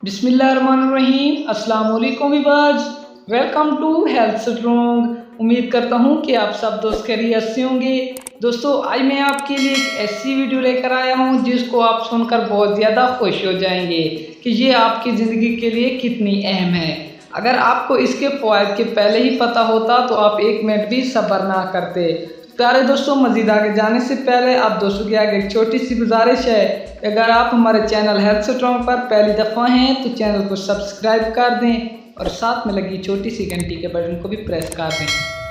बिस्मिल्लाहिर्रहमानिर्रहीम। अस्सलाम वालेकुम viewers, welcome to health strong. उम्मीद करता हूँ कि आप सब दोस्त खैरियत से होंगे। दोस्तों, आज मैं आपके लिए एक ऐसी वीडियो लेकर आया हूँ जिसको आप सुनकर बहुत ज़्यादा खुश हो जाएंगे कि ये आपकी ज़िंदगी के लिए कितनी अहम है। अगर आपको इसके फ़वाइद के पहले ही पता होता तो आप एक मिनट भी सब्र ना करते। प्यारे दोस्तों, मज़ीद आगे जाने से पहले आप दोस्तों के आगे एक छोटी सी गुजारिश है, अगर आप हमारे चैनल हेल्थ स्ट्रॉन्ग पर पहली दफ़ा हैं तो चैनल को सब्सक्राइब कर दें और साथ में लगी छोटी सी घंटी के बटन को भी प्रेस कर दें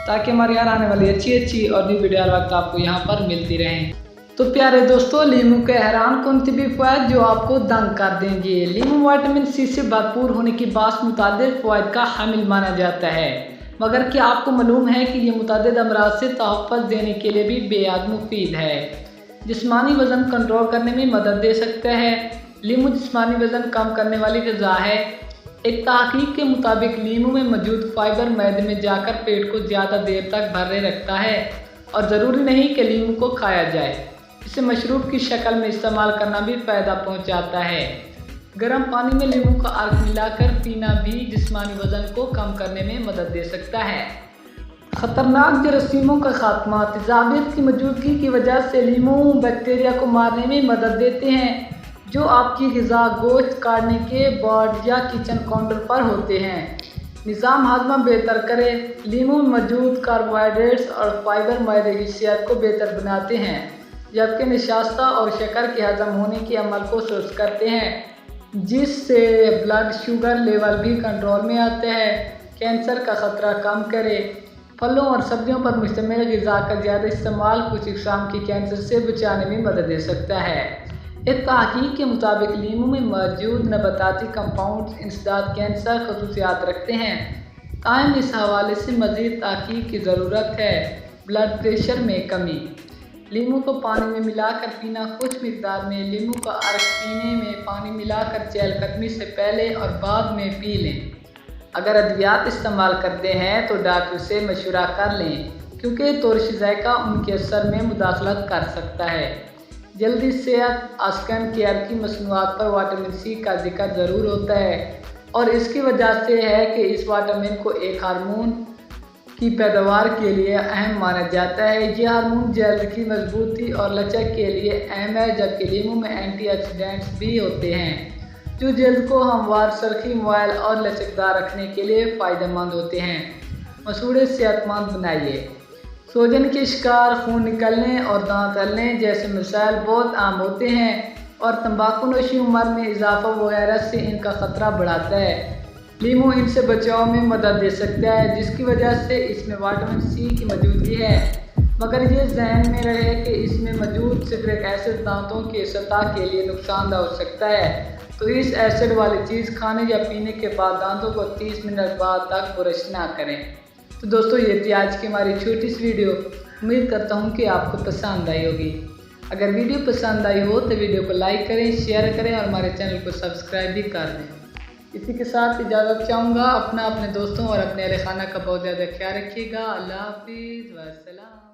ताकि हमारी हर आने वाली अच्छी और न्यू वीडियो हर वक्त आपको यहाँ पर मिलती रहें। तो प्यारे दोस्तों, लीमू के हैरान कौन भी फ़वाइद जो आपको दंग कर देंगे। लीमू विटामिन सी से भरपूर होने की बात मुतादिद फ़वाइद का हामिल माना जाता है, मगर क्या आपको मालूम है कि ये मुतादिद अमराज से तहफ़्फ़ुज़ देने के लिए भी बेहद मुफीद है। जिस्मानी वज़न कंट्रोल करने में मदद दे सकता है। लीमू जिस्मानी वज़न कम करने वाली ग़िज़ा है। एक तहक़ीक़ के मुताबिक लीमू में मौजूद फ़ाइबर मैदे में जाकर पेट को ज़्यादा देर तक भरे रखता है और ज़रूरी नहीं कि लीमू को खाया जाए, इसे मशरूब की शक्ल में इस्तेमाल करना भी फ़ायदा पहुँचाता है। गर्म पानी में लीमू का अर्क मिलाकर पीना भी जिस्मानी वज़न को कम करने में मदद दे सकता है। ख़तरनाक जरासीमों का खात्मा। तेज़ाबियत की मौजूदगी की वजह से लीमू बैक्टीरिया को मारने में मदद देते हैं जो आपकी ग़िज़ा गोश्त काटने के बाद या किचन काउंटर पर होते हैं। निज़ाम हाज़मा बेहतर करे। लीमू में मौजूद कार्बोहाइड्रेट्स और फाइबर मैदे की सेहत को बेहतर बनाते हैं, जबकि नशास्ता और शक्कर के हज़म होने के अमल को सुस्त करते हैं, जिससे ब्लड शुगर लेवल भी कंट्रोल में आता है। कैंसर का ख़तरा कम करे। फलों और सब्जियों पर मुश्तमिल ग़िज़ा का ज़्यादा इस्तेमाल कुछ अक़साम के कैंसर से बचाने में मदद दे सकता है। एक तहक़ीक़ के मुताबिक लीमू में मौजूद नबाताती कंपाउंड्स इंसदाद कैंसर खसूसियात रखते हैं। ताहम इस हवाले से मज़ीद तहक़ीक़ की ज़रूरत है। ब्लड प्रेशर में कमी। लीमू को पानी में मिलाकर पीना। कुछ मिक़दार में लीमू का अर्क पीने में पानी मिलाकर चहलकदमी से पहले और बाद में पी लें। अगर अद्वियात इस्तेमाल करते हैं तो डॉक्टर से मशवरा कर लें, क्योंकि तुर्श ज़ायक़ा उनके असर में मुदाखलत कर सकता है। जल्दी सेहत। स्किन केयर की मसनूआत पर विटामिन सी का जिक्र ज़रूर होता है और इसकी वजह से है कि इस विटामिन को एक हार्मोन की पैदावार के लिए अहम माना जाता है। ये हार्मोन जल्द की मजबूती और लचक के लिए अहम है, जबकि लीमू में एंटीऑक्सीडेंट्स भी होते हैं जो जल्द को हमवार, सरखी, मुआयल और लचकदार रखने के लिए फ़ायदेमंद होते हैं। मसूड़े सेहतमंद बनाइए। सूजन के शिकार, खून निकलने और दांत हलने जैसे मसाइल बहुत आम होते हैं और तंबाकू नोशी उम्र में इजाफा वगैरह से इनका ख़तरा बढ़ाता है। लीमू इनसे बचाव में मदद दे सकता है, जिसकी वजह से इसमें विटामिन सी की मौजूदगी है, मगर ये जहन में रहे कि इसमें मौजूद सिट्रिक एसिड दांतों की सतह के लिए नुकसानदा हो सकता है, तो इस एसिड वाली चीज़ खाने या पीने के बाद दांतों को 30 मिनट बाद तक ब्रश ना करें। तो दोस्तों, ये थी आज की हमारी छोटी सी वीडियो। उम्मीद करता हूँ कि आपको पसंद आई होगी। अगर वीडियो पसंद आई हो तो वीडियो को लाइक करें, शेयर करें और हमारे चैनल को सब्सक्राइब भी कर दें। इसी के साथ इजाज़त चाहूँगा। अपने दोस्तों और अपने अहल खाना का बहुत ज़्यादा ख्याल रखिएगा। अल्लाह हाफ़िज़ व अस्सलाम।